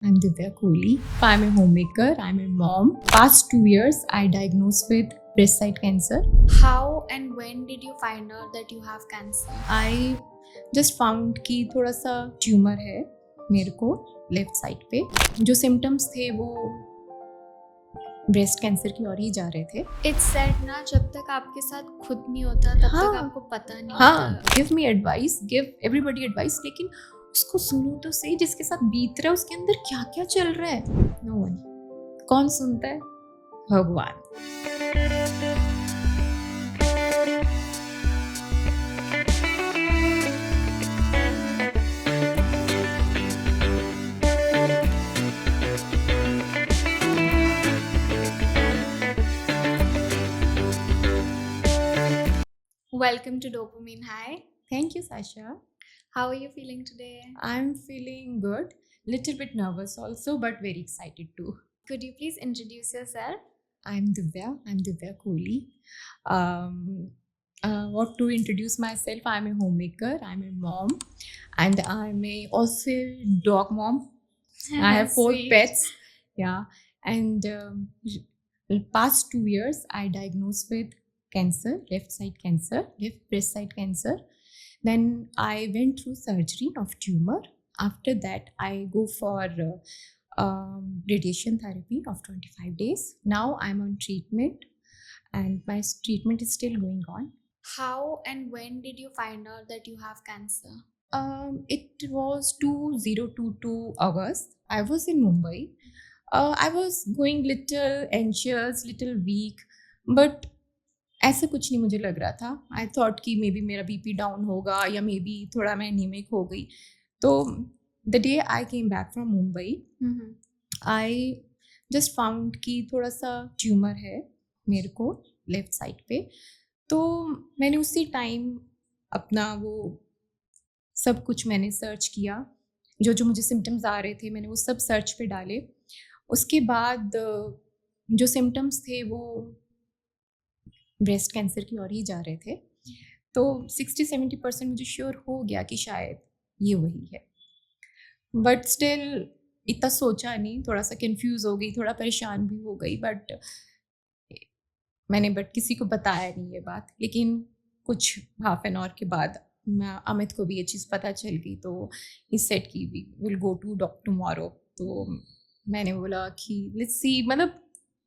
I'm Divya Kohli. I'm a homemaker. I'm a mom. Past 2 years, I diagnosed with breast side cancer. How and when did you find out that you have cancer? I just found कि थोड़ा सा tumour है मेरे को left side पे. जो symptoms थे वो ब्रेस्ट कैंसर की ओर ही जा रहे थे. It's said ना जब तक आपके साथ खुद नहीं होता तब हाँ. तक आपको पता नहीं हाँ, होता. Give me advice, give everybody advice, लेकिन उसको सुनो तो सही जिसके साथ बीत रहा है उसके अंदर क्या क्या चल रहा है. No one. कौन सुनता है? भगवान. Welcome to Dopamine High. Thank you, Sasha. How are you feeling today? I'm feeling good. Little bit nervous also, but very excited too. Could you please introduce yourself? I'm Divya Kohli. What to introduce myself? I'm a homemaker. I'm a mom, and I'm also a dog mom. I have 4 Sweet. pets. Yeah, and past 2 years, I diagnosed with cancer, left breast side cancer. Then I went through surgery of tumor. After that, I go for radiation therapy of 25 days. Now I'm on treatment, and my treatment is still going on. How and when did you find out that you have cancer? It was 2022 August. I was in Mumbai. I was going little anxious, little weak, but ऐसा कुछ नहीं मुझे लग रहा था. I thought कि may be मेरा BP down होगा या मे बी थोड़ा मैं एनीमिक हो गई. तो the day I came back from Mumbai, I just found कि थोड़ा सा ट्यूमर है मेरे को लेफ्ट साइड पे. तो मैंने उसी टाइम अपना वो सब कुछ मैंने सर्च किया, जो जो मुझे सिम्टम्स आ रहे थे मैंने वो सब सर्च पे डाले. उसके बाद जो सिम्टम्स थे वो ब्रेस्ट कैंसर की ओर ही जा रहे थे. तो 60-70% मुझे श्योर हो गया कि शायद ये वही है. बट स्टिल इतना सोचा नहीं, थोड़ा सा कंफ्यूज हो गई, थोड़ा परेशान भी हो गई. मैंने किसी को बताया नहीं ये बात. लेकिन कुछ हाफ एन आवर के बाद अमित को भी ये चीज़ पता चल गई. तो इस सेट की we will go to doctor tomorrow. तो मैंने बोला कि लेट्स सी, मतलब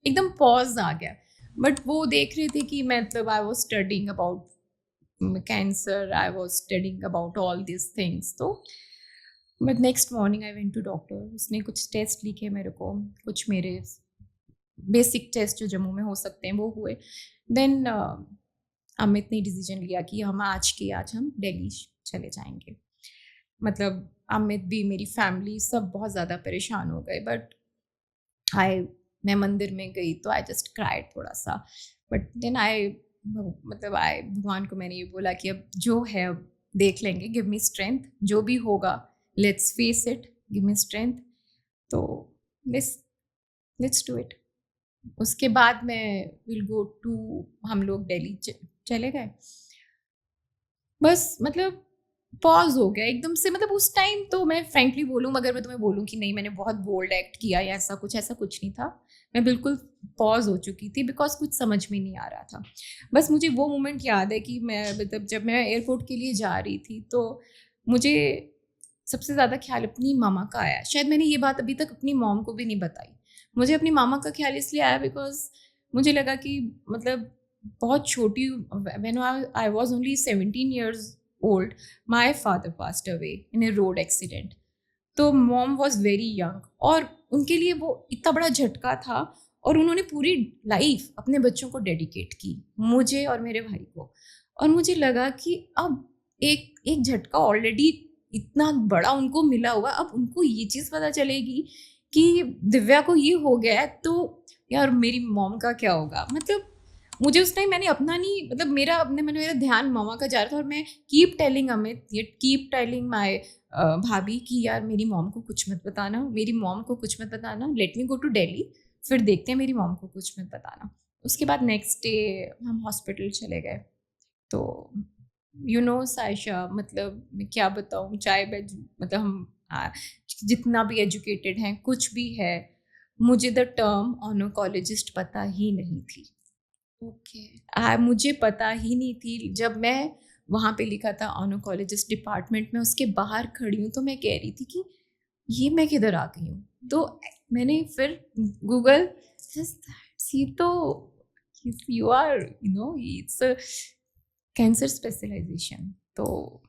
एकदम पॉज आ गया. बट वो देख रहे थे कि मतलब I was studying about cancer, I was studying about all this things. तो but next morning I went to doctor. उसने कुछ टेस्ट लिखे मेरे को, कुछ मेरे बेसिक टेस्ट जो जम्मू में हो सकते हैं वो हुए. देन अमित ने डिसीजन लिया कि हम आज हम दिल्ली चले जाएंगे. मतलब अमित भी, मेरी फैमिली सब बहुत ज़्यादा परेशान हो गए. बट मैं मंदिर में गई तो आई जस्ट क्राइड थोड़ा सा. बट देन भगवान को मैंने ये बोला कि अब जो है अब देख लेंगे, गिव मी स्ट्रेंथ, जो भी होगा let's face it, give me strength. तो लेट्स डू इट. उसके बाद मैं विल गो टू, हम लोग दिल्ली चले गए. बस मतलब पॉज हो गया एकदम से. मतलब उस टाइम तो मैं फ्रेंकली बोलूँ, अगर मैं तुम्हें बोलूँ कि नहीं मैंने बहुत बोल्ड एक्ट किया या ऐसा कुछ नहीं था. मैं बिल्कुल पॉज हो चुकी थी बिकॉज कुछ समझ में नहीं आ रहा था. बस मुझे वो मोमेंट याद है कि मैं मतलब जब मैं एयरपोर्ट के लिए जा रही थी तो मुझे सबसे ज़्यादा ख्याल अपनी मामा का आया. शायद मैंने ये बात अभी तक अपनी मॉम को भी नहीं बताई. मुझे अपनी मामा का ख्याल इसलिए आया बिकॉज मुझे लगा कि मतलब बहुत छोटी, when I was only 17 years old, my father passed away in a road accident. तो मॉम वॉज वेरी यंग और उनके लिए वो इतना बड़ा झटका था. और उन्होंने पूरी लाइफ अपने बच्चों को डेडिकेट की, मुझे और मेरे भाई को. और मुझे लगा कि अब एक झटका ऑलरेडी इतना बड़ा उनको मिला हुआ, अब उनको ये चीज़ पता चलेगी कि दिव्या को ये हो गया है, तो यार मेरी मॉम का क्या होगा. मतलब मुझे उस टाइम मैंने अपना नहीं, मतलब मेरा ध्यान मामा का जा रहा था. और मैं कीप टेलिंग माई भाभी कि यार मेरी मॉम को कुछ मत बताना, let me go to Delhi, फिर देखते हैं, मेरी मॉम को कुछ मत बताना. उसके बाद नेक्स्ट डे हम हॉस्पिटल चले गए. तो सायशा, मतलब मैं क्या बताऊँ, चाय बेड, मतलब जितना भी एजुकेटेड हैं, कुछ भी है, मुझे द टर्म ऑनकोलॉजिस्ट पता ही नहीं थी। Okay. मुझे पता ही नहीं थी। जब मैं वहाँ पे लिखा था ऑनकोलॉजिस्ट डिपार्टमेंट में, उसके बाहर खड़ी हूँ तो मैं कह रही थी कि ये मैं किधर आ गई हूँ। तो मैंने फिर गूगल, सी तो you are you know it's cancer specialization. तो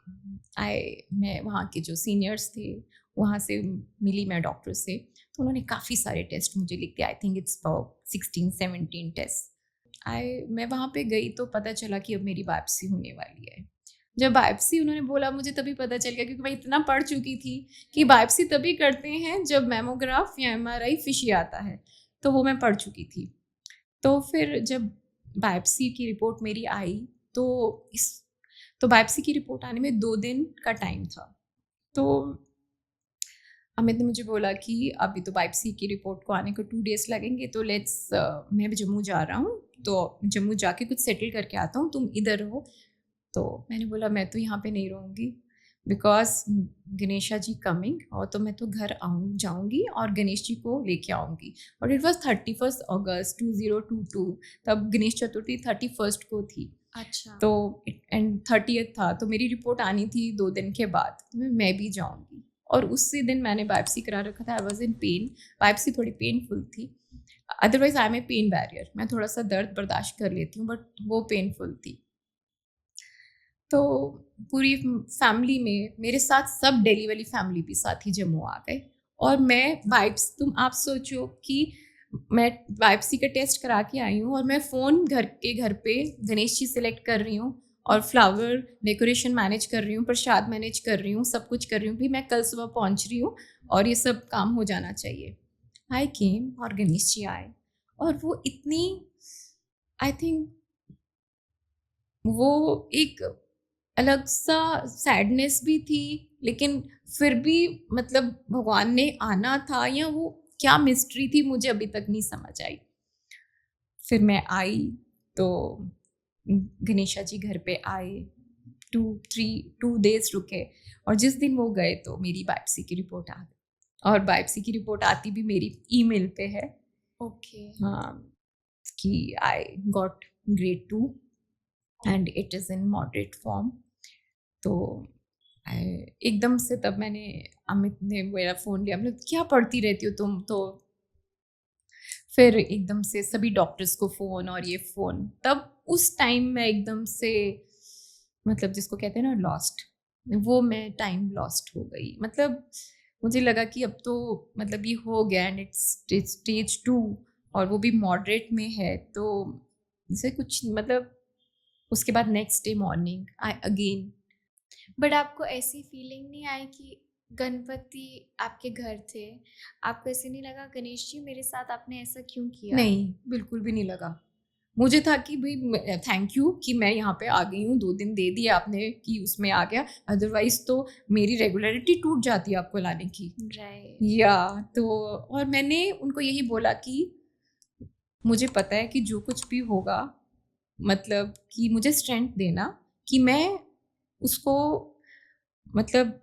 मैं वहाँ के जो सीनियर्स थे वहाँ से मिली मैं डॉक्टर से, तो उन्होंने काफ़ी सारे टेस्ट मुझे लिख दिया। I think it's 16-17 test. मैं वहाँ पे गई तो पता चला कि अब मेरी बायोप्सी होने वाली है। जब बायोप्सी उन्होंने बोला, मुझे तभी पता चल गया, क्योंकि मैं इतना पढ़ चुकी थी कि बायोप्सी तभी करते हैं जब मैमोग्राफ या MRI फिशी आता है, तो वो मैं पढ़ चुकी थी। तो फिर जब बायोप्सी की रिपोर्ट मेरी आई तो बायोप्सी की रिपोर्ट आने में 2 दिन का टाइम था। तो अमित ने मुझे बोला कि अभी तो बायोप्सी की रिपोर्ट को आने को 2 डेज़ लगेंगे, तो मैं भी जम्मू जा रहा हूँ, तो जम्मू जाके कुछ सेटल करके आता हूँ, तुम इधर रहो। तो मैंने बोला मैं तो यहाँ पे नहीं रहूँगी, बिकॉज गणेशा जी कमिंग, और तो मैं तो घर जाऊँगी और गणेश जी को लेके आऊँगी। और इट वॉज 31 अगस्त 2022, तब गणेश चतुर्थी 31 को थी। अच्छा। तो एंड 30th था, तो मेरी रिपोर्ट आनी थी 2 दिन के बाद, तो मैं भी जाऊँगी। और उसी दिन मैंने बायोप्सी करा रखा था। I was in pain, biopsy थोड़ी पेनफुल थी, otherwise I am a pain barrier, मैं थोड़ा सा दर्द बर्दाश्त कर लेती हूँ, बट वो पेनफुल थी। तो पूरी फैमिली में मेरे साथ सब दिल्ली वाली फैमिली भी साथ ही जम्मू आ गए। और मैं आप सोचो कि मैं बायोप्सी का टेस्ट करा के आई हूँ और मैं फ़ोन घर पे गणेश जी सिलेक्ट कर रही हूँ और फ्लावर डेकोरेशन मैनेज कर रही हूँ, प्रसाद मैनेज कर रही हूँ, सब कुछ कर रही हूँ। भी मैं कल सुबह पहुँच रही हूँ और ये सब काम हो जाना चाहिए। आई केम और गणेश जी आए, और वो इतनी, आई थिंक वो एक अलग सा सैडनेस भी थी, लेकिन फिर भी मतलब भगवान ने आना था, या वो क्या मिस्ट्री थी मुझे अभी तक नहीं समझ आई। फिर मैं आई तो गणेशा जी घर पे आए, 2 डेज रुके, और जिस दिन वो गए तो मेरी बायोप्सी की रिपोर्ट आ गई। और बायोप्सी की रिपोर्ट आती भी मेरी ईमेल पे है। Okay. हाँ, कि I got grade 2 and it is in moderate form. तो एकदम से तब मैंने, अमित ने मेरा फ़ोन लिया, मतलब क्या पढ़ती रहती हो तुम, तो फिर एकदम से सभी डॉक्टर्स को फ़ोन और ये फ़ोन, तब उस टाइम में एकदम से, मतलब जिसको कहते हैं ना लॉस्ट, वो मैं टाइम लॉस्ट हो गई। मतलब मुझे लगा कि अब तो मतलब ये हो गया एंड इट्स स्टेज 2, और वो भी मॉडरेट में है, तो जैसे कुछ मतलब उसके बाद next day morning I again. But आपको ऐसी फीलिंग नहीं आई कि गणपति आपके घर थे, आपको ऐसे नहीं लगा गणेश जी मेरे साथ आपने ऐसा क्यों किया? नहीं, बिल्कुल भी नहीं लगा। मुझे था कि भाई थैंक यू कि मैं यहाँ पे आ गई हूँ, 2 दिन दे दिए आपने कि उसमें आ गया, अदरवाइज़ तो मेरी रेगुलरिटी टूट जाती आपको लाने की। राइट। या तो, और मैंने उनको यही बोला कि मुझे पता है कि जो कुछ भी होगा, मतलब कि मुझे स्ट्रेंथ देना कि मैं उसको, मतलब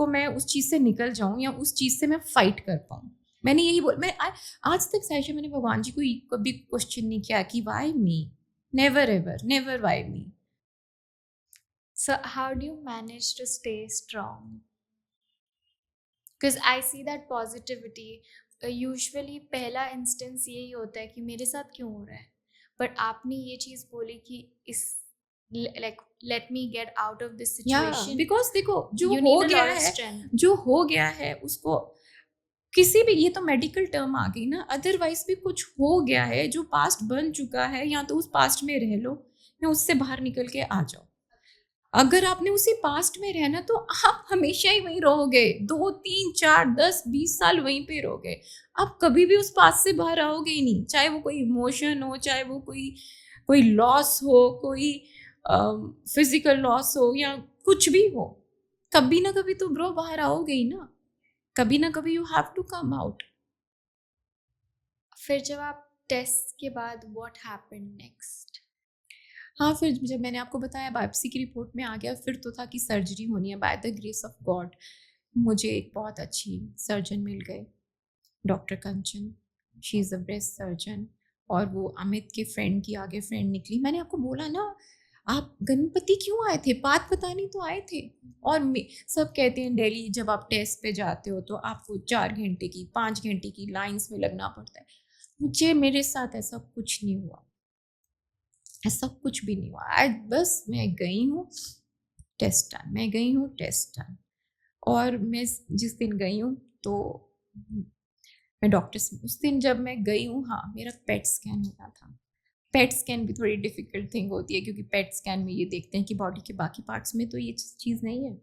मैं उस चीज़ से निकल जाऊँ, या उस चीज़ से मैं फाइट कर पाऊँ। मैंने यही बोल मैं आज तक सायशा मैंने भगवान जी को कभी क्वेश्चन नहीं किया कि why me, never ever, never why me. So how do you manage to stay strong? Because I see that positivity. Usually पहला इंस्टेंस यही होता है कि मेरे साथ क्यों हो रहा है, बट आपने ये चीज़ बोली कि इस like let me get out of this या situation. बिकॉज देखो जो You हो need a गया lot of है, strength. जो हो गया है उसको किसी भी, ये तो मेडिकल टर्म आ गई ना, अदरवाइज भी कुछ हो गया है जो पास्ट बन चुका है, या तो उस पास्ट में रह लो या उससे बाहर निकल के आ जाओ। अगर आपने उसी पास्ट में रहना तो आप हमेशा ही वहीं रहोगे, 2 3 4 10 20 साल वहीं पे रहोगे। आप कभी भी उस पास्ट से बाहर आओगे ही नहीं, चाहे वो कोई इमोशन हो, चाहे वो कोई कोई लॉस हो, कोई फिजिकल लॉस हो, या कुछ भी हो, कभी ना कभी तो ब्रो बाहर आओगे ही ना, कभी ना कभी you have to come out. फिर जब आप टेस्ट के बाद व्हाट हैपेंड नेक्स्ट? हाँ, फिर जब मैंने आपको बताया बायोप्सी की रिपोर्ट में आ गया, फिर तो था कि सर्जरी होनी है by the grace of God. मुझे एक बहुत अच्छी सर्जन मिल गए, doctor Kanchan. She is a breast surgeon, और वो अमित के फ्रेंड की आगे फ्रेंड निकली। मैंने आपको बोला ना, आप गणपति क्यों आए थे, बात बतानी तो आए थे। और सब कहते हैं दिल्ली जब आप टेस्ट पे जाते हो तो आपको 4 घंटे की 5 घंटे की लाइंस में लगना पड़ता है। मुझे, मेरे साथ ऐसा कुछ नहीं हुआ, ऐसा कुछ भी नहीं हुआ। आज बस मैं गई हूँ, टेस्ट डन, मैं गई हूँ, टेस्ट डन। और मैं जिस दिन गई हूँ तो मैं डॉक्टर से, उस दिन जब मैं गई हूँ, हाँ, मेरा पेट स्कैन होना था। पेट स्कैन भी थोड़ी डिफिकल्ट थिंग होती है, क्योंकि पेट स्कैन में ये देखते हैं कि बॉडी के बाकी पार्ट्स में तो ये चीज़ नहीं है।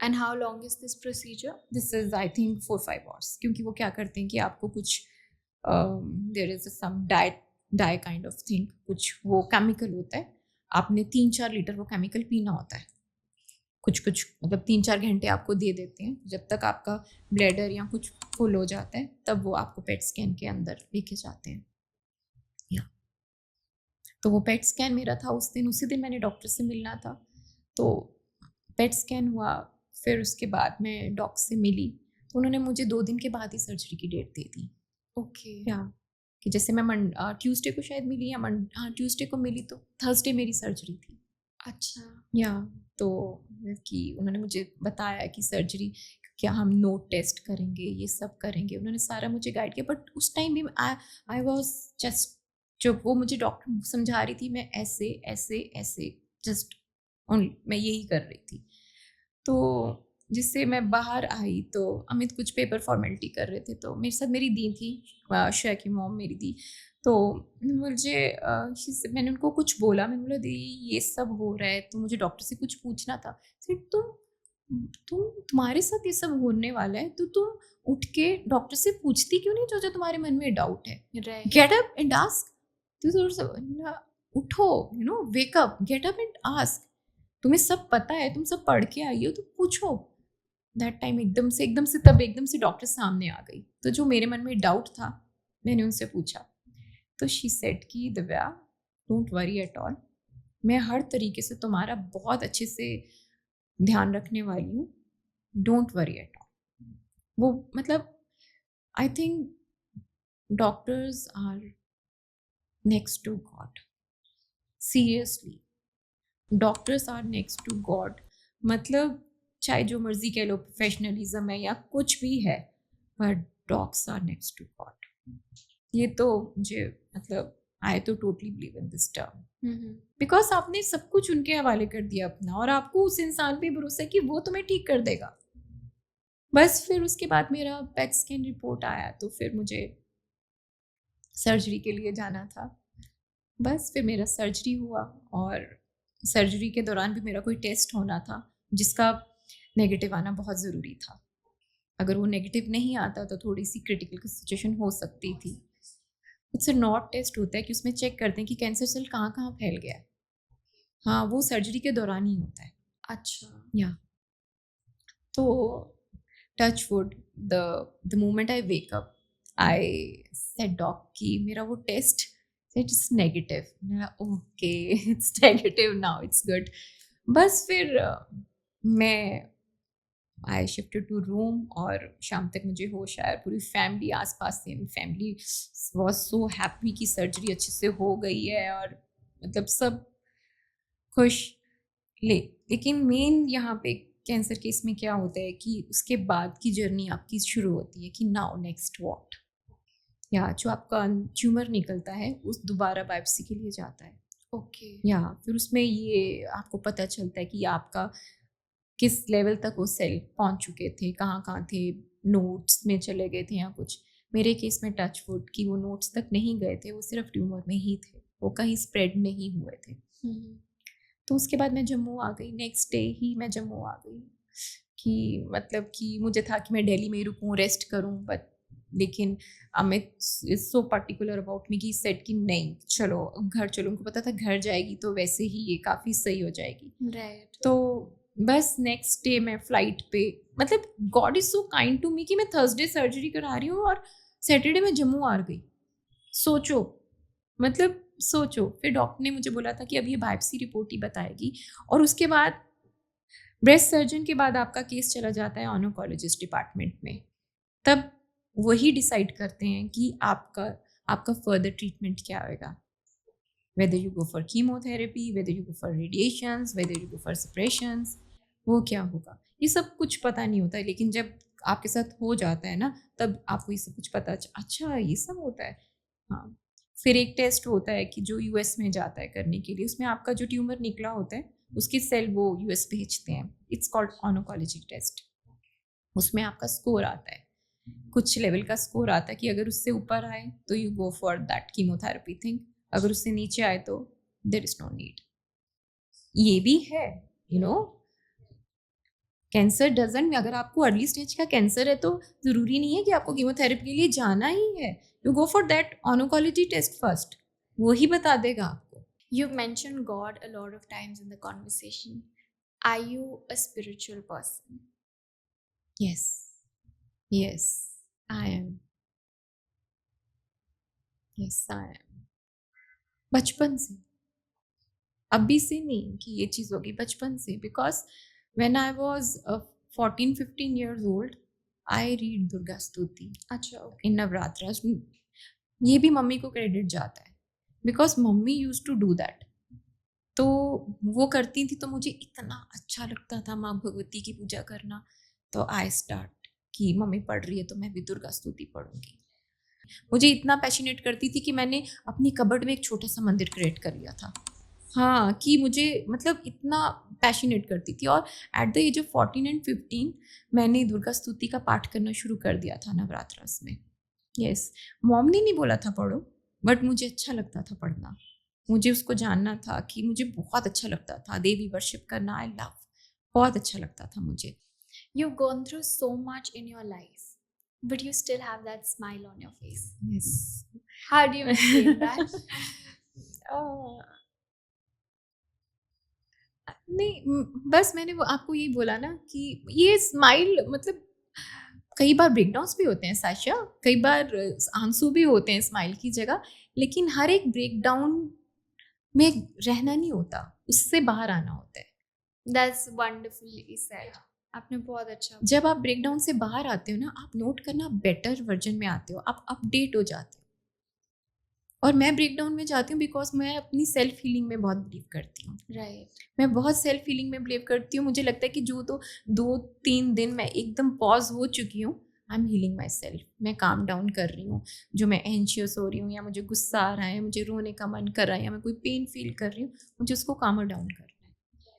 And how long is this procedure? This is I think 4-5 hours, क्योंकि वो क्या करते हैं कि आपको कुछ there is some dye kind of thing, कुछ वो केमिकल होता है, आपने 3-4 लीटर वो केमिकल पीना होता है। कुछ कुछ मतलब 3-4 घंटे आपको दे देते हैं, जब तक आपका ब्लैडर या कुछ फुल हो जाता है तब वो आपको पेट स्कैन के अंदर लेके जाते हैं। या तो वो पेट स्कैन मेरा था उस दिन, उसी दिन मैंने डॉक्टर से मिलना था। तो पेट स्कैन हुआ, फिर उसके बाद मैं डॉक्टर से मिली, तो उन्होंने मुझे 2 दिन के बाद ही सर्जरी की डेट दे दी। Okay. या कि जैसे मैं ट्यूसडे को शायद मिली, या हाँ ट्यूसडे को मिली, तो थर्सडे मेरी सर्जरी थी। अच्छा. या तो कि उन्होंने मुझे बताया कि सर्जरी क्या, हम नोट टेस्ट करेंगे, ये सब करेंगे, उन्होंने सारा मुझे गाइड किया। बट उस टाइम भी आई वॉज जस्ट, जब वो मुझे डॉक्टर समझा रही थी, मैं ऐसे ऐसे ऐसे जस्ट ओनली मैं यही कर रही थी। तो जिससे मैं बाहर आई तो अमित कुछ पेपर फॉर्मेलिटी कर रहे थे, तो मेरे साथ मेरी दी थी, शया की मॉम मेरी दी। तो मुझे मैंने उनको कुछ बोला, मैंने बोला दी ये सब हो रहा है तो मुझे डॉक्टर से कुछ पूछना था। फिर तुम्हारे साथ ये सब होने वाला है तो तुम उठ के डॉक्टर से पूछती क्यों नहीं, जो तुम्हारे मन में डाउट है। Right. Get up and ask. तो थोड़ा सा उठो, wake up, get up and ask. तुम्हें सब पता है, तुम सब पढ़ के आई हो, तो पूछो। दैट टाइम एकदम से तब एकदम से डॉक्टर सामने आ गई, तो जो मेरे मन में डाउट था मैंने उनसे पूछा। तो शी सेड कि Divya, don't worry at all, मैं हर तरीके से तुम्हारा बहुत अच्छे से ध्यान रखने वाली हूँ, डोंट वरी एट ऑल। वो मतलब I think doctors are next to God, seriously doctors are next to God. मतलब चाहे जो मर्जी कह लो, प्रोफेशनलिज्म है या कुछ भी है, but dogs are next to God. ये तो मुझे मतलब आई तो totally believe in this term, because आपने सब कुछ उनके हवाले कर दिया अपना, और आपको उस इंसान पे भरोसा है कि वो तुम्हें ठीक कर देगा। बस फिर उसके बाद मेरा पेट स्कैन रिपोर्ट आया, तो फिर मुझे सर्जरी के लिए जाना था। बस फिर मेरा सर्जरी हुआ, और सर्जरी के दौरान भी मेरा कोई टेस्ट होना था जिसका नेगेटिव आना बहुत ज़रूरी था। अगर वो नेगेटिव नहीं आता तो थोड़ी सी क्रिटिकल सिचुएशन हो सकती थी। उससे नॉट टेस्ट होता है कि उसमें चेक करते हैं कि कैंसर सेल कहाँ कहाँ फैल गया है। हाँ, वो सर्जरी के दौरान ही होता है। अच्छा. या तो touch wood, the moment I wake up I said dog कि मेरा वो test it's negative. Okay, it's negative now, it's good. बस फिर मैं आई शिफ्टेड टू रूम, और शाम तक मुझे होश आया। पूरी फैमिली आसपास से, फैमिली वॉज सो हैप्पी कि सर्जरी अच्छे से हो गई है, और मतलब सब खुश। लेकिन मेन यहाँ पे कैंसर केस में क्या होता है कि उसके बाद की जर्नी आपकी शुरू होती है कि नाउ नेक्स्ट व्हाट, या जो आपका ट्यूमर निकलता है उस दोबारा बायोप्सी के लिए जाता है। ओके. या फिर उसमें ये आपको पता चलता है कि आपका किस लेवल तक वो सेल पहुंच चुके थे, कहाँ कहाँ थे, नोट्स में चले गए थे या कुछ। मेरे केस में टच वुड कि वो नोट्स तक नहीं गए थे, वो सिर्फ ट्यूमर में ही थे, वो कहीं स्प्रेड नहीं हुए थे। तो उसके बाद मैं जम्मू आ गई, नेक्स्ट डे ही मैं जम्मू आ गई। कि मतलब कि मुझे था कि मैं दिल्ली में ही रुकूँ, रेस्ट करूँ, बट लेकिन Amit is so particular about me कि सेट कि नहीं चलो घर चलो। उनको पता था घर जाएगी तो वैसे ही ये काफ़ी सही हो जाएगी। राइट. तो बस नेक्स्ट डे मैं फ्लाइट पे, मतलब God is so kind to me कि मैं थर्सडे सर्जरी करा रही हूँ और सैटरडे में जम्मू आ गई। सोचो, मतलब सोचो। फिर डॉक्टर ने मुझे बोला था कि अब ये बायोप्सी रिपोर्ट ही बताएगी, और उसके बाद ब्रेस्ट सर्जन के बाद आपका केस चला जाता है ऑनकोलॉजिस्ट डिपार्टमेंट में। तब वही डिसाइड करते हैं कि आपका फर्दर ट्रीटमेंट क्या होगा, whether you go for chemotherapy, whether you go for radiations, whether you go for suppressions, वो क्या होगा ये सब कुछ पता नहीं होता है। लेकिन जब आपके साथ हो जाता है ना, तब आपको ये सब कुछ पता अच्छा ये सब होता है। हाँ, फिर एक टेस्ट होता है कि जो यूएस में जाता है करने के लिए, उसमें आपका जो ट्यूमर निकला होता है उसकी सेल वो यूएस भेजते हैं। It's called oncology test. उसमें आपका स्कोर आता है, कुछ लेवल का स्कोर आता है कि अगर उससे ऊपर आए तो you go for that chemotherapy thing, अगर उससे नीचे आए तो देयर इज नो नीड। ये भी है, यू नो, कैंसर डजंट, अगर आपको अर्ली स्टेज का कैंसर है तो ज़रूरी नहीं है कि आपको कीमोथेरेपी के लिए जाना ही है। You go for that oncology test first, वो ही बता देगा आपको। You've mentioned God a lot of times in the conversation. Are you a spiritual person? Yes yes I am, yes I am. बचपन से, अभी से नहीं कि ये चीज़ होगी, बचपन से। Because when I was 14-15 years old, I read Durga स्तुति अच्छा, इन नवरात्रा। ये भी मम्मी को क्रेडिट जाता है because mummy use to do that. तो वो करती थी तो मुझे इतना अच्छा लगता था माँ भगवती की पूजा करना। तो आई स्टार्ट कि मम्मी पढ़ रही है तो मैं भी दुर्गा स्तुति पढ़ूंगी। मुझे इतना पैशनेट करती थी कि मैंने अपनी कबर्ड में एक छोटा सा मंदिर क्रिएट कर लिया था। हाँ, कि मुझे मतलब इतना पैशनेट करती थी। और at the age of 14 and 15 मैंने दुर्गा स्तुति का पाठ करना शुरू कर दिया था नवरात्रास में। यस, मॉम ने नहीं बोला था पढ़ो, बट मुझे अच्छा लगता था पढ़ना। मुझे उसको जानना था कि मुझे बहुत अच्छा लगता था देवी वर्शिप करना। आई लव, बहुत अच्छा लगता था मुझे। You've gone through so much in your life, but you still have that smile on your face. Yes How do you maintain that? नहीं, बस मैंने वो आपको यही बोला ना कि ये स्माइल मतलब कई बार ब्रेकडाउन्स भी होते हैं साशा, कई बार आंसू भी होते हैं स्माइल की जगह, लेकिन हर एक ब्रेकडाउन में रहना नहीं होता, उससे बाहर आना होता है। That's wonderfully said. आपने बहुत अच्छा जब आप ब्रेकडाउन से बाहर आते हो ना, आप नोट करना बेटर वर्जन में आते हो, आप अपडेट हो जाते हो। और मैं ब्रेकडाउन में जाती हूँ बिकॉज मैं अपनी सेल्फ हीलिंग में बहुत बिलीव करती हूँ। राइट। मैं बहुत सेल्फ हीलिंग में बिलीव करती हूँ। मुझे लगता है कि जो तो 2-3 दिन मैं एकदम पॉज हो चुकी हूँ, I am healing my self. मैं काम डाउन कर रही हूँ, जो मैं एंशियस हो रही हूँ या मुझे गुस्सा आ रहा है, मुझे रोने का मन कर रहा है या मैं कोई पेन फील कर रही हूँ, मुझे उसको कामर डाउन करना है।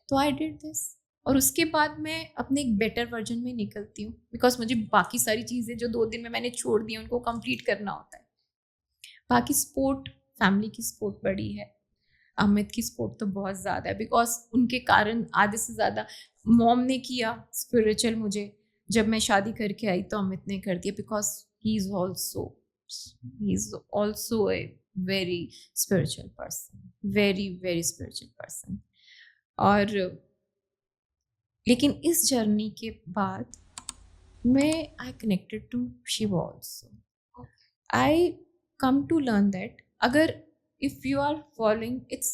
तो आई डिड दिस, और उसके बाद मैं अपने एक बेटर वर्जन में निकलती हूँ बिकॉज मुझे बाकी सारी चीज़ें जो 2 दिन में मैंने छोड़ दी उनको कंप्लीट करना होता है। बाकी सपोर्ट, फैमिली की सपोर्ट बड़ी है, अमित की सपोर्ट तो बहुत ज़्यादा है बिकॉज उनके कारण आधे से ज़्यादा मॉम ने किया स्पिरिचुअल मुझे। जब मैं शादी करके आई तो अमित ने कर दिया because he is also a very spiritual person, very very spiritual person. और लेकिन इस जर्नी के बाद मैं I connected to Shiv also. आई come to learn that अगर if you are following, it's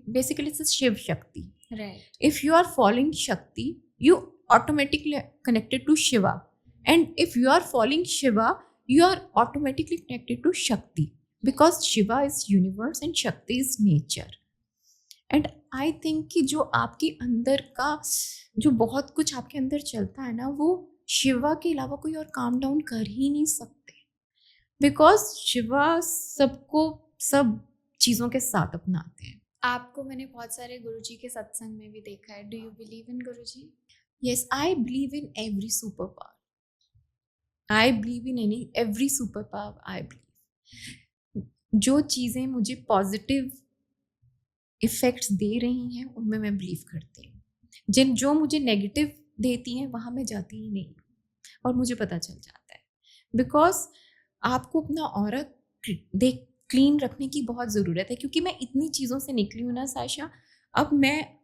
basically it's a Shiv Shakti. Right. If you are following Shakti, you automatically connected to Shiva, and if you are following Shiva, you are automatically connected to Shakti because Shiva is universe and Shakti is nature. And I think कि जो आपके अंदर का जो बहुत कुछ आपके अंदर चलता है ना, वो शिवा के अलावा कोई और काम डाउन कर ही नहीं सकते बिकॉज शिवा सबको सब चीज़ों के साथ अपनाते हैं। आपको मैंने बहुत सारे गुरुजी के सत्संग में भी देखा है। Do you believe in Guruji? Yes, I believe in every super power. I believe in every super power. I believe जो चीज़ें मुझे पॉजिटिव इफेक्ट्स दे रही हैं उनमें मैं बिलीव करती हूँ। जो मुझे नेगेटिव देती हैं वहाँ मैं जाती ही नहीं, और मुझे पता चल जाता है बिकॉज आपको अपना ऑरा देख क्लीन रखने की बहुत ज़रूरत है। क्योंकि मैं इतनी चीज़ों से निकली हूँ ना साशा, अब मैं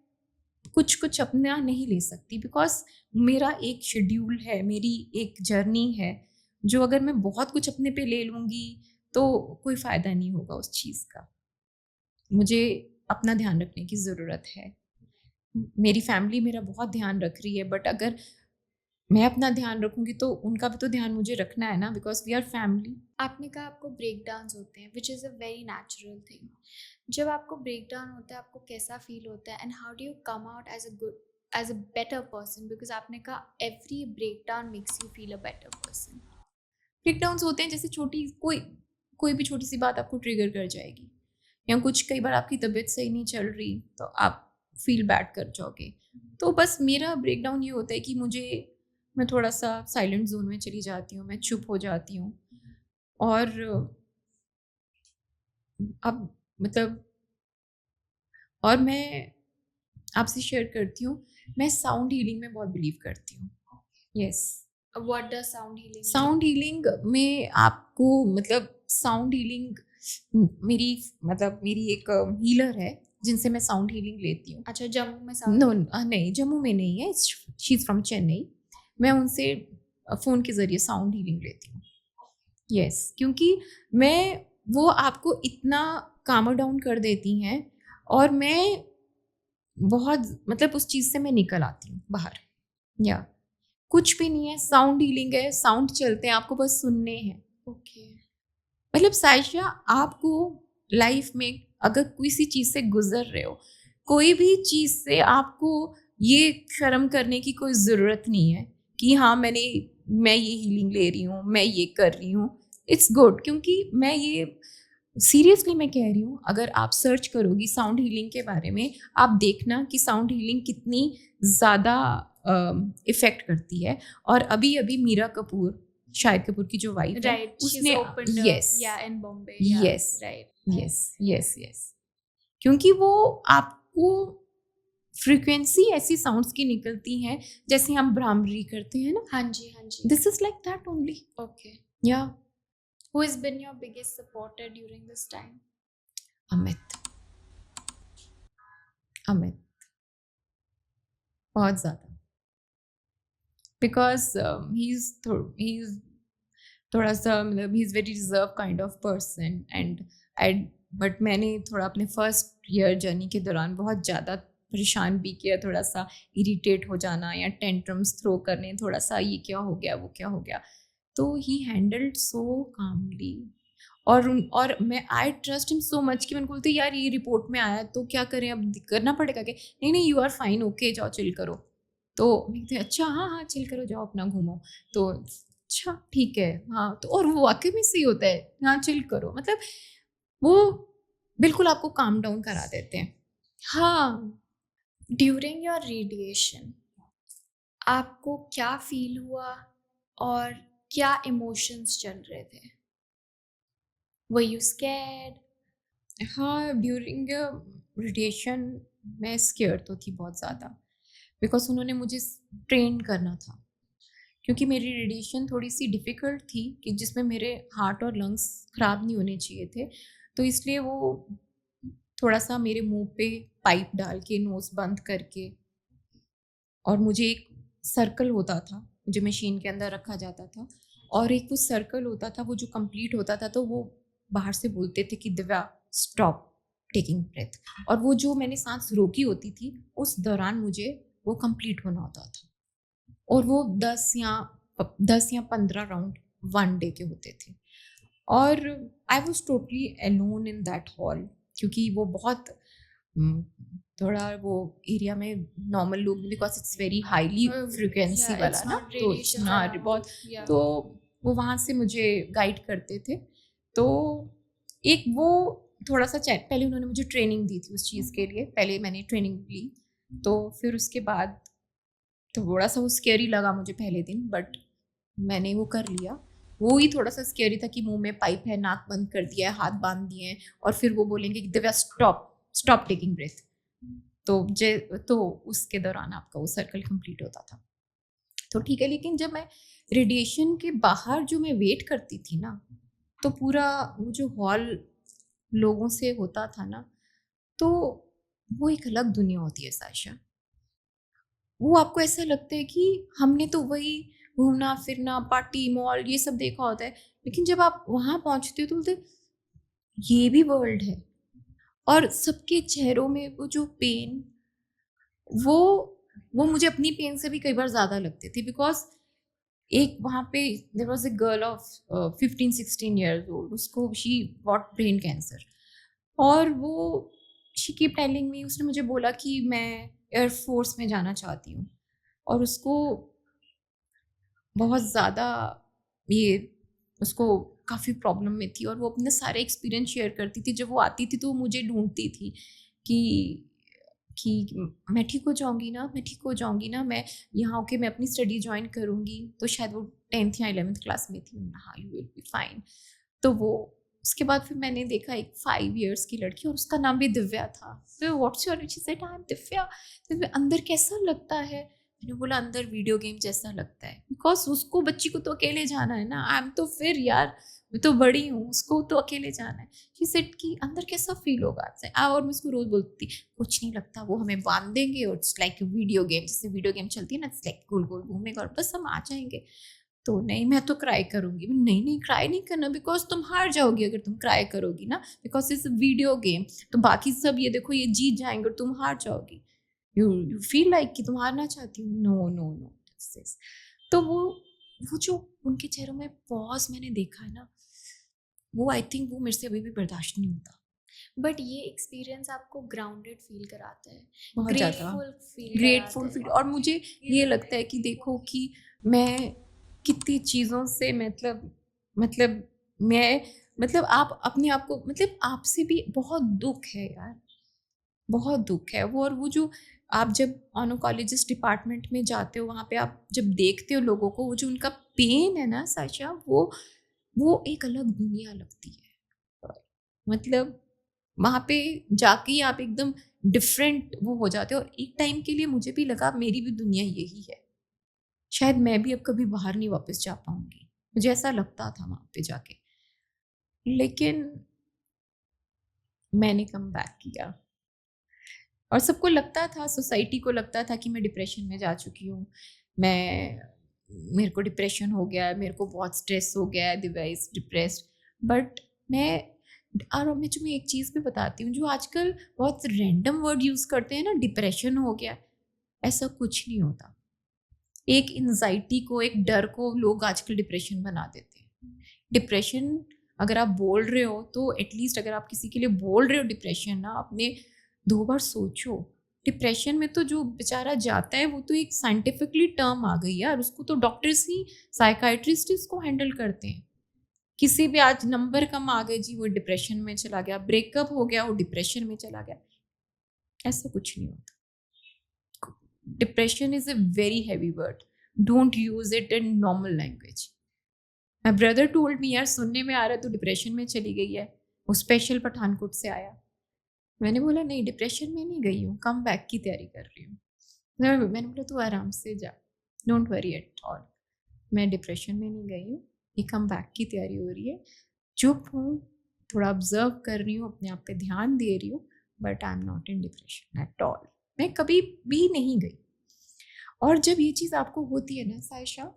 कुछ अपना नहीं ले सकती बिकॉज मेरा एक शेड्यूल है, मेरी एक जर्नी है, जो अगर मैं बहुत कुछ अपने पे ले लूँगी तो कोई फ़ायदा नहीं होगा उस चीज़ का। मुझे अपना ध्यान रखने की ज़रूरत है। मेरी फैमिली मेरा बहुत ध्यान रख रही है, बट अगर मैं अपना ध्यान रखूंगी तो उनका भी तो ध्यान मुझे रखना है ना, बिकॉज वी आर फैमिली। आपने कहा आपको ब्रेक डाउन होते हैं, which is a very natural thing. जब आपको ब्रेक डाउन होता है आपको कैसा फील होता है, and how do you come out as a good, as a better person? Because आपने कहा every break down makes you feel a better person. Break down होते हैं जैसे छोटी कोई भी छोटी सी बात आपको ट्रिगर कर जाएगी, या कुछ कई बार आपकी तबीयत सही नहीं चल रही तो आप फील बैड कर जाओगे। तो बस मेरा ब्रेक डाउन ये होता है कि मैं थोड़ा सा साइलेंट जोन में चली जाती हूँ, मैं चुप हो जाती हूँ। और अब मतलब और मैं आपसे शेयर करती हूँ, मैं साउंड हीलिंग में बहुत बिलीव करती हूँ। Yes, what does sound healing? Sound healing में आपको मतलब साउंड हीलिंग मेरी एक हीलर है जिनसे मैं साउंड हीलिंग लेती हूँ। अच्छा, जम्मू में साउंड? नो, नहीं, जम्मू में नहीं है, शी इज़ फ्रॉम चेन्नई। मैं उनसे फ़ोन के ज़रिए साउंड हीलिंग लेती हूँ। यस, क्योंकि वो आपको इतना कामर डाउन कर देती हैं, और मैं बहुत मतलब उस चीज़ से मैं निकल आती हूँ बाहर। या कुछ भी नहीं है, साउंड हीलिंग है, साउंड चलते हैं, आपको बस सुनने हैं। ओके। मतलब सायशा, आपको लाइफ में अगर किसी चीज़ से गुजर रहे हो, कोई भी चीज़ से आपको ये शर्म करने की कोई ज़रूरत नहीं है कि हाँ मैं ये हीलिंग ले रही हूँ, मैं ये कर रही हूँ। इट्स गुड, क्योंकि मैं ये सीरियसली मैं कह रही हूँ, अगर आप सर्च करोगी साउंड हीलिंग के बारे में, आप देखना कि साउंड हीलिंग कितनी ज़्यादा इफ़ेक्ट करती है। और अभी अभी मीरा कपूर, शाहिद कपूर की जो वाइफ है, राइट, शी उसने opened yes yeah in Bombay. Yes right. Yes yes yes, क्योंकि वो आपको फ्रीक्वेंसी ऐसी साउंड्स की निकलती हैं जैसे हम भ्रामरी करते हैं ना, हाँ जी, हाँ जी। This is like that only. Okay. Yeah Who has been your biggest supporter during this time? Amit, Amit बहुत ज़्यादा, बिकॉज ही इज थोड़ा सा मतलब he is very reserve kind of person, and I but मैंने थोड़ा अपने फर्स्ट ईयर जर्नी के दौरान बहुत ज़्यादा परेशान भी किया, थोड़ा सा इरिटेट हो जाना या टेंट्रम्स थ्रो करने, थोड़ा सा ये क्या हो गया वो क्या हो गया, तो ही हैंडल्ड सो कामली। और मैं I trust him so much कि मैंने बोलती यार ये रिपोर्ट में आया तो क्या करें, अब करना पड़ेगा क्या? नहीं नहीं, यू आर फाइन, ओके, जाओ चिल करो। तो मैं कहती अच्छा हाँ हाँ चिल करो, जाओ अपना घूमो। तो अच्छा ठीक है, हाँ, तो और वो वाकई में सही होता है, हाँ चिल करो, मतलब वो बिल्कुल आपको काम डाउन करा देते हैं। हाँ, During your radiation, आपको क्या फील हुआ और क्या इमोशंस चल रहे थे? Were you scared? हाँ, ड्यूरिंग रेडिएशन मैं स्केयर तो थी बहुत ज़्यादा, बिकॉज उन्होंने मुझे ट्रेन करना था, क्योंकि मेरी रेडिएशन थोड़ी सी डिफ़िकल्ट थी कि जिसमें मेरे हार्ट और लंग्स ख़राब नहीं होने चाहिए थे, तो इसलिए वो थोड़ा सा मेरे मुंह पे पाइप डाल के नोज़ बंद करके, और मुझे एक सर्कल होता था, मुझे मशीन के अंदर रखा जाता था, और एक वो सर्कल होता था वो जो कंप्लीट होता था तो वो बाहर से बोलते थे कि दिव्या स्टॉप टेकिंग ब्रेथ, और वो जो मैंने सांस रोकी होती थी उस दौरान मुझे वो कंप्लीट होना होता था, और वो 10 या 15 राउंड 1 डे के होते थे। और I was totally alone in that hall, क्योंकि वो बहुत थोड़ा वो एरिया में नॉर्मल लोग, because it's very highly frequency Yeah, वाला it's ना, not तो radiation हाँ around बहुत, you. Yeah. तो वो वहाँ से मुझे गाइड करते थे। तो एक वो थोड़ा सा पहले उन्होंने मुझे ट्रेनिंग दी थी उस चीज़ के लिए, पहले मैंने ट्रेनिंग ली, तो फिर उसके बाद थोड़ा सा वो स्केरी लगा मुझे पहले दिन, बट मैंने वो कर लिया। वो ही थोड़ा सा स्केरी था कि मुंह में पाइप है, नाक बंद कर दिया है, हाथ बांध दिए हैं, और फिर वो बोलेंगे कि Divya stop stop taking breath, तो उसके दौरान आपका वो सर्कल कंप्लीट होता था। तो ठीक है, लेकिन जब मैं रेडिएशन के बाहर जो मैं वेट करती थी ना, तो पूरा वो जो हॉल लोगों से होता था ना, तो वो एक अलग दुनिया होती है साशा। वो आपको ऐसा लगता है कि हमने तो वही घूमना फिरना, पार्टी, मॉल, ये सब देखा होता है, लेकिन जब आप वहाँ पहुँचते हो तो बोलते ये भी वर्ल्ड है, और सबके चेहरों में वो जो पेन, वो मुझे अपनी पेन से भी कई बार ज़्यादा लगते थे, बिकॉज एक वहाँ पे there was a girl of 15-16 years old, उसको शी गॉट ब्रेन कैंसर, और वो शी कीप टेलिंग मी, उसने मुझे बोला कि मैं एयरफोर्स में जाना चाहती हूँ, और उसको बहुत ज़्यादा ये उसको काफ़ी प्रॉब्लम में थी, और वो अपने सारे एक्सपीरियंस शेयर करती थी। जब वो आती थी तो वो मुझे ढूंढती थी कि मैं ठीक हो जाऊंगी ना, मैं ठीक हो जाऊंगी ना, मैं यहाँ होके मैं अपनी स्टडी ज्वाइन करूँगी। तो शायद वो 10th या 11th क्लास में थी। हाँ, यू विल बी फाइन। तो वो उसके बाद फिर मैंने देखा एक 5 years की लड़की, और उसका नाम भी दिव्या था। तो what's your, she said I am Divya. तो अंदर कैसा लगता है? मैंने बोला अंदर वीडियो गेम जैसा लगता है, बिकॉज उसको बच्ची को तो अकेले जाना है ना। आई एम तो फिर यार मैं तो बड़ी हूँ, उसको तो अकेले जाना है। शी सेड कि अंदर कैसा फील होगा आपसे? और मैं उसको रोज बोलती कुछ नहीं लगता, वो हमें बांध देंगे और इट्स लाइक वीडियो गेम, जैसे वीडियो गेम चलती है ना, इट्स लाइक गोल गोल घूमेगा और बस हम आ जाएंगे। तो नहीं, मैं तो क्राई करूंगी। नहीं नहीं, क्राई नहीं करना, बिकॉज तुम हार जाओगी अगर तुम क्राई करोगी ना, बिकॉज इट्स वीडियो गेम। तो बाकी सब ये देखो ये जीत जाएंगे और तुम हार जाओगी। यू फील लाइक कि तुम हारना चाहती हो। No no no. तो वो जो उनके चेहरों में पॉज मैंने देखा है ना, वो आई थिंक वो मेरे से अभी भी बर्दाश्त नहीं होता। बट ये एक्सपीरियंस आपको ग्राउंडेड फील कराता है, बहुत ज़्यादा ग्रेटफुल फील। और मुझे ये लगता है कि देखो कि मैं कितनी चीज़ों से मतलब मैं मतलब आप अपने आप को, मतलब आपसे भी बहुत दुख है यार, बहुत दुख है वो। और वो जो आप जब ऑनकोलॉजिस्ट डिपार्टमेंट में जाते हो, वहाँ पे आप जब देखते हो लोगों को, वो जो उनका पेन है ना साशा, वो एक अलग दुनिया लगती है। मतलब वहाँ पे जाके ही आप एकदम डिफरेंट वो हो जाते हो। और एक टाइम के लिए मुझे भी लगा मेरी भी दुनिया यही है, शायद मैं भी अब कभी बाहर नहीं वापस जा पाऊंगी, मुझे ऐसा लगता था वहाँ पे जाके। लेकिन मैंने कम बैक किया, और सबको लगता था, सोसाइटी को लगता था कि मैं डिप्रेशन में जा चुकी हूँ, मेरे को डिप्रेशन हो गया है, मेरे को बहुत स्ट्रेस हो गया है, दिव्या इज डिप्रेस्ड। बट मैं तुम्हें एक चीज़ भी बताती हूँ, जो आजकल बहुत रैंडम वर्ड यूज़ करते हैं ना, डिप्रेशन हो गया, ऐसा कुछ नहीं होता। एक एंजाइटी को, एक डर को लोग आजकल डिप्रेशन बना देते हैं। डिप्रेशन अगर आप बोल रहे हो तो एटलीस्ट अगर आप किसी के लिए बोल रहे हो डिप्रेशन ना, अपने 2 बार सोचो। डिप्रेशन में तो जो बेचारा जाता है वो तो एक साइंटिफिकली टर्म आ गई यार, उसको तो डॉक्टर्स ही, साइकाइट्रिस्ट इसको हैंडल करते हैं। किसी भी आज नंबर कम आ गए जी, वो डिप्रेशन में चला गया, ब्रेकअप हो गया वो डिप्रेशन में चला गया, ऐसा कुछ नहीं होता। Depression is a very heavy word, don't use it in normal language. My brother told me, यार सुनने में आ रहा है तो डिप्रेशन में चली गई है, वो स्पेशल पठानकोट से आया। मैंने बोला नहीं, डिप्रेशन में नहीं गई हूँ, कम बैक की तैयारी कर रही हूँ। मैंने बोला तू आराम से जा, डोंट वरी एट ऑल, मैं डिप्रेशन में नहीं गई हूँ, ये कम बैक की तैयारी हो रही है, चुप हूँ, थोड़ा ऑब्जर्व कर रही हूँ, अपने आप पे ध्यान दे रही हूँ, but I am not in depression at all, मैं कभी भी नहीं गई। और जब ये चीज़ आपको होती है ना सायशा,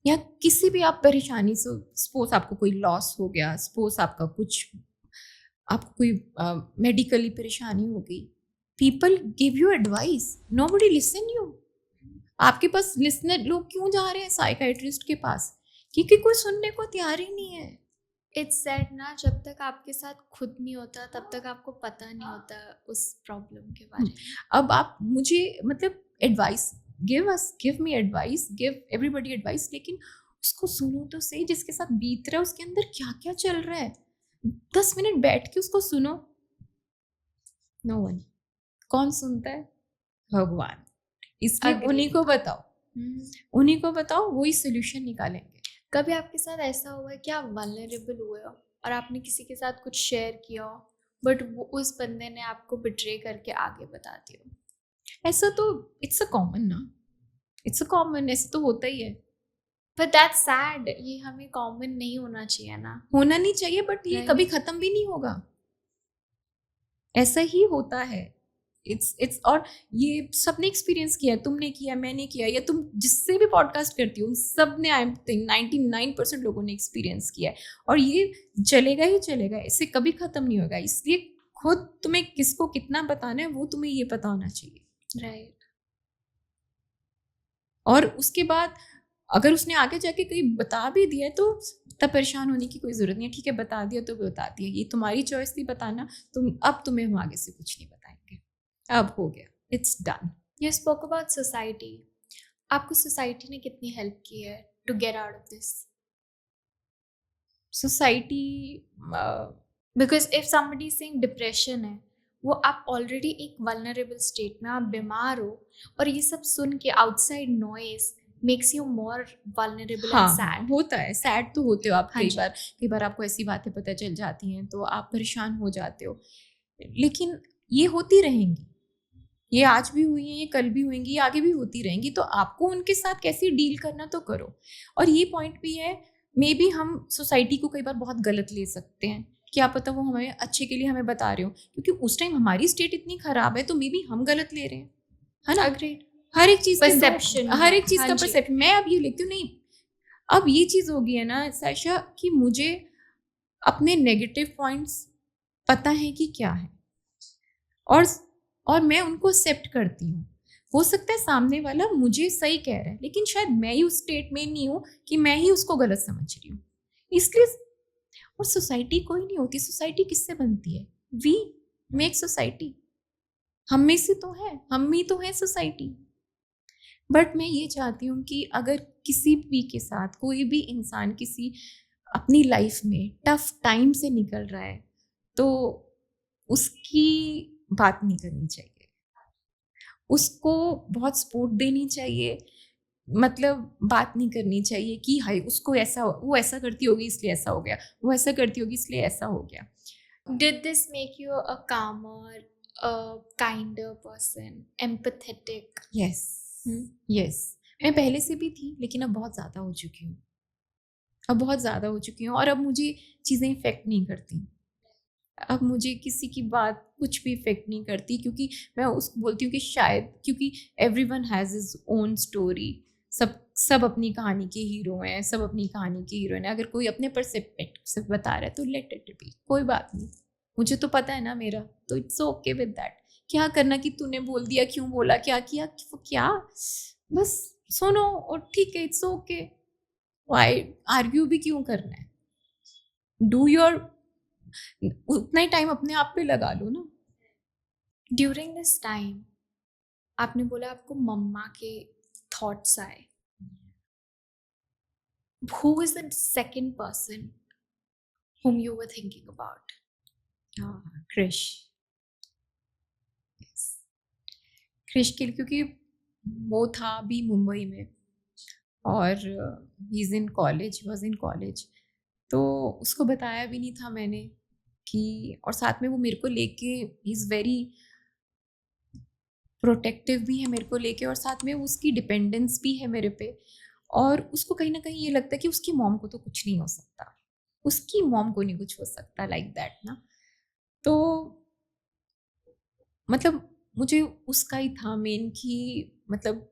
या किसी भी आप परेशानी से, सपोज आपको कोई लॉस हो गया, सपोज आपका कुछ, आपको कोई मेडिकली परेशानी हो गई, people give you advice, nobody listen you. आपके पास लिसनर लोग क्यों जा रहे हैं साइकाइट्रिस्ट के पास? क्योंकि कोई सुनने को तैयार ही नहीं है। इट्स सैड ना, जब तक आपके साथ खुद नहीं होता तब तक आपको पता नहीं होता उस प्रॉब्लम के बारे में। अब आप मुझे मतलब advice give me advice, give everybody advice, लेकिन उसको सुनो तो सही, जिसके साथ बीत रहा है उसके अंदर क्या क्या चल रहा है, 10 मिनट बैठ के उसको सुनो। No one. कौन सुनता है? भगवान। इसलिए Agreed. उन्हीं को बताओ, वही सोल्यूशन निकालेंगे। कभी आपके साथ ऐसा हुआ है कि आप वल्नरेबल हुए हो और आपने किसी के साथ कुछ शेयर किया हो, बट वो उस बंदे ने आपको बिट्रे करके आगे बता दिया हो? ऐसा तो इट्स अ कॉमन ना, इट्स अ कॉमन, ऐसा तो होता ही है। बट दैट्स सैड, ये हमें कॉमन नहीं होना चाहिए ना। होना नहीं चाहिए, बट ये कभी खत्म भी नहीं होगा, ऐसा ही होता है। इट्स और ये सबने एक्सपीरियंस किया है, तुमने किया, मैंने किया, या तुम जिससे भी पॉडकास्ट करती हो सब ने, आई थिंक 99% लोगों ने एक्सपीरियंस किया है। और ये चलेगा ही चलेगा, इससे कभी ख़त्म नहीं होगा। इसलिए खुद तुम्हें किसको कितना बताना है वो तुम्हें ये पता होना चाहिए। राइट। और उसके बाद अगर उसने आगे जाके कहीं बता भी दिया है, तो तब परेशान होने की कोई ज़रूरत नहीं है। ठीक है, बता दिया तो बता दिया, ये तुम्हारी चॉइस थी बताना, अब तुम्हें हम आगे से कुछ नहीं बताएंगे, अब हो गया, it's done. You spoke about society. आपको सोसाइटी ने कितनी हेल्प की है to get out of this? Society because if somebody saying depression है, वो आप ऑलरेडी एक वल्नरेबल स्टेट में, आप बीमार हो, और ये सब सुन के outside noise makes you more vulnerable हाँ एंड हाँ सैड। होता है, सैड तो होते हो आप हाँ कई जी। बार, कई बार आपको ऐसी बातें पता चल जाती हैं तो आप परेशान हो जाते हो, लेकिन ये होती रहेंगी, ये आज भी हुई हैं, ये कल भी होंगी, ये आगे भी होती रहेंगी, तो आपको उनके साथ कैसे डील करना तो करो। और ये पॉइंट भी है, मे बी हम सोसाइटी को कई बार बहुत गलत ले सकते हैं, क्या पता वो हमें अच्छे के लिए हमें बता रहे हो, क्योंकि उस टाइम हमारी स्टेट इतनी खराब है तो मे बी हम गलत ले रहे हैं, है ना। अग्रीड। हर एक चीज के Perception हर है, एक चीज हाँ का जी। परसेप्शन, मैं अब ये लिखती हूँ नहीं, अब ये चीज हो गई है ना सायशा, कि मुझे अपने नेगेटिव पॉइंट्स पता है कि क्या है, और और मैं उनको एक्सेप्ट करती हूँ। हो सकता है सामने वाला मुझे सही कह रहा है, लेकिन शायद मैं ही उस स्टेट में नहीं हूँ कि मैं ही उसको गलत समझ रही हूँ, इसलिए। और सोसाइटी कोई नहीं होती, सोसाइटी किससे बनती है? वी मेक सोसाइटी, हम में से तो है, हम ही तो है सोसाइटी। बट मैं ये चाहती हूँ कि अगर किसी भी के साथ कोई भी इंसान किसी अपनी लाइफ में टफ टाइम से निकल रहा है, तो उसकी बात नहीं करनी चाहिए, उसको बहुत सपोर्ट देनी चाहिए, मतलब बात नहीं करनी चाहिए कि हाय उसको ऐसा, वो ऐसा करती होगी इसलिए ऐसा हो गया, वो ऐसा करती होगी इसलिए ऐसा हो गया। Did this make you a calmer, a kinder person, empathetic? Yes yes, मैं पहले से भी थी लेकिन अब बहुत ज़्यादा हो चुकी हूँ, अब बहुत ज़्यादा हो चुकी हूँ, और अब मुझे चीज़ें इफ़ेक्ट नहीं करती, अब मुझे किसी की बात कुछ भी इफ़ेक्ट नहीं करती, क्योंकि मैं उसको बोलती हूँ कि शायद क्योंकि everyone has his own story, सब सब अपनी कहानी के हीरो हैं, सब अपनी कहानी के हीरोइन हैं, अगर कोई अपने परस्पेक्टिव से बता रहा है तो लेट इट बी, कोई बात नहीं, मुझे तो पता है ना मेरा, तो इट्स ओके विद दैट। क्या करना कि तूने बोल दिया, क्यों बोला, क्या किया, क्या, बस सुनो और ठीक है, इट्स ओके, वाई आर्ग्यू भी क्यों करना है, डू योर, उतना ही टाइम अपने आप पे लगा लो ना। During this time, आपने बोला आपको मम्मा के thoughts आए. Who is the second person whom you were thinking about? Krrish, Krrish के लिए, क्योंकि वो था अभी मुंबई में, और he is in college, was in college, तो उसको बताया भी नहीं था मैंने कि, और साथ में वो मेरे को लेके ही इज़ वेरी प्रोटेक्टिव भी है मेरे को लेके, और साथ में उसकी डिपेंडेंस भी है मेरे पे, और उसको कहीं ना कहीं ये लगता है कि उसकी मॉम को तो कुछ नहीं हो सकता, उसकी मॉम को नहीं कुछ हो सकता, लाइक दैट ना। तो मतलब मुझे उसका ही था मेन, कि मतलब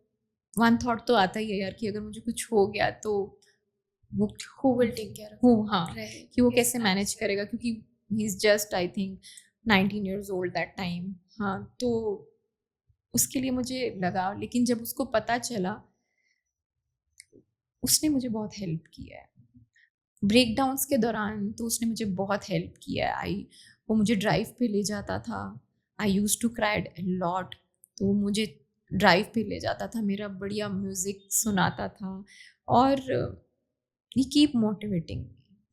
वन थॉट तो आता ही है यार कि अगर मुझे कुछ हो गया तो वो Who will take care of वो, it? हाँ, Right. कि वो Yes, कैसे मैनेज करेगा, क्योंकि he is just I think 19 years old that time. हाँ, तो उसके लिए मुझे लगा, लेकिन जब उसको पता चला, उसने मुझे बहुत हेल्प किया है ब्रेक डाउन्स के दौरान, तो उसने मुझे बहुत हेल्प किया है। वो मुझे ड्राइव पे ले जाता था, आई यूज टू क्राइड लॉट, तो मुझे ड्राइव पे ले जाता था, मेरा बढ़िया म्यूज़िक सुनाता था, और ही कीप मोटिवेटिंग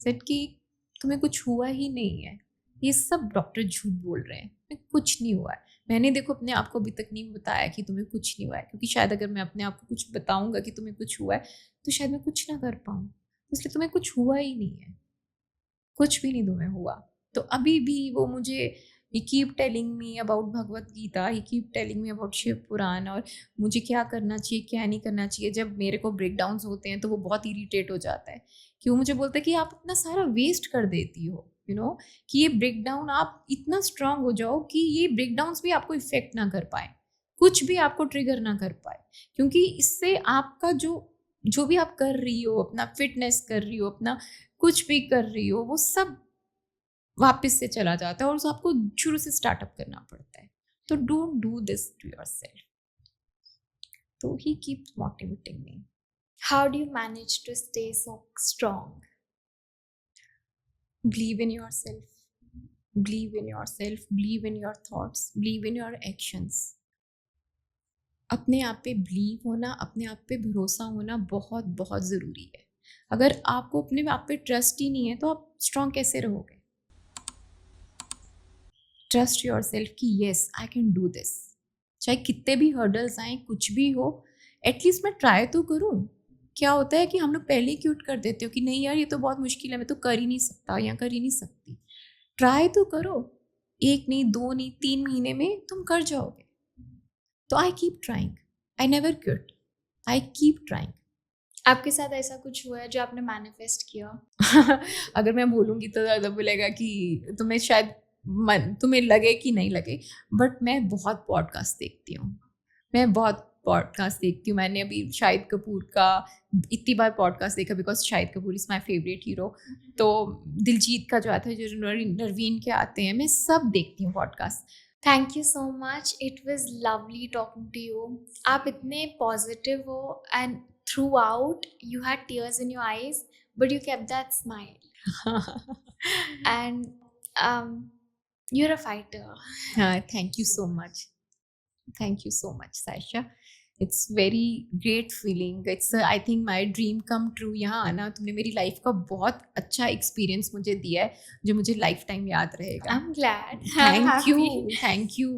सेट कि तुम्हें कुछ हुआ ही नहीं है, ये सब डॉक्टर झूठ बोल रहे हैं, मैं कुछ नहीं हुआ है, मैंने देखो अपने आप को अभी तक नहीं बताया कि तुम्हें कुछ नहीं हुआ है, क्योंकि शायद अगर मैं अपने आप को कुछ बताऊंगा कि तुम्हें कुछ हुआ है तो शायद मैं कुछ ना कर पाऊँ, इसलिए तुम्हें कुछ हुआ ही नहीं है, कुछ भी नहीं तुम्हें हुआ। तो अभी भी वो मुझे he keep telling me about Bhagavad Gita, he keep telling me about Shiv Purana, और मुझे क्या करना चाहिए क्या नहीं करना चाहिए। जब मेरे को ब्रेक डाउन्स होते हैं तो वो बहुत इरीटेट हो जाता है, कि वो मुझे बोलता है कि आप इतना सारा वेस्ट कर देती हो, यू नो, कि ये ब्रेक डाउन आप इतना स्ट्रांग हो जाओ कि ये ब्रेक डाउन्स भी आपको इफेक्ट ना कर पाए, कुछ भी आपको ट्रिगर ना कर पाए, क्योंकि इससे आपका जो जो भी आप कर रही हो, अपना फिटनेस कर रही हो, अपना कुछ भी कर रही हो, वो सब वापस से चला जाता है और आपको शुरू से स्टार्टअप करना पड़ता है। तो don't do this to yourself. तो he keeps motivating me. How do you manage to stay so strong? Believe in yourself. Believe in yourself. Believe in your thoughts. Believe in your actions. अपने आप पे believe होना, अपने आप पे भरोसा होना बहुत बहुत ज़रूरी है. अगर आपको अपने आप पे ट्रस्ट ही नहीं है तो आप स्ट्रॉन्ग कैसे रहोगे? ट्रस्ट योर सेल्फ कि yes I can do this. चाहे कितने भी हर्डल्स आए, कुछ भी हो, एटलीस्ट मैं ट्राई तो करूँ. क्या होता है कि हम लोग पहले ही क्यूट कर देते हो कि नहीं यार ये तो बहुत मुश्किल है, मैं तो कर ही नहीं सकता या कर ही नहीं सकती. ट्राई तो करो. 1 नहीं, 2 नहीं, 3 महीने में तुम कर जाओगे. तो I keep trying. I never quit. I keep trying. आपके साथ ऐसा कुछ हुआ है जो आपने मैनिफेस्ट किया? अगर मैं बोलूँगी तो ज़्यादा बोलेगा कि तुम्हें शायद तुम्हें लगे कि नहीं लगे, बट मैं बहुत पॉडकास्ट देखती हूँ. मैंने अभी शाहिद कपूर का इतनी बार पॉडकास्ट देखा because Shahid Kapoor is my favourite hero. तो दिलजीत का जो आता है, जो नरवीन के आते हैं, मैं सब देखती हूँ podcast. Thank you so much. It was lovely talking to you. आप इतने पॉजिटिव हो and throughout you had tears in your eyes but you kept that smile and you're a fighter. Thank you so much. Thank you so much, Saisha. It's very great feeling. It's I think my dream come true. यहाँ आना, तुमने मेरी life का बहुत अच्छा experience मुझे दिया है जो मुझे लाइफ टाइम याद रहेगा. I'm glad. Thank you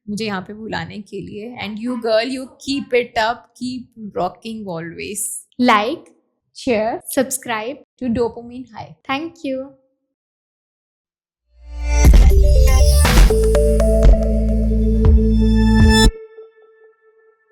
मुझे यहाँ पे बुलाने के लिए. And you girl, you keep it up, keep rocking always. Like, Share subscribe to Dopamine High. Thank you.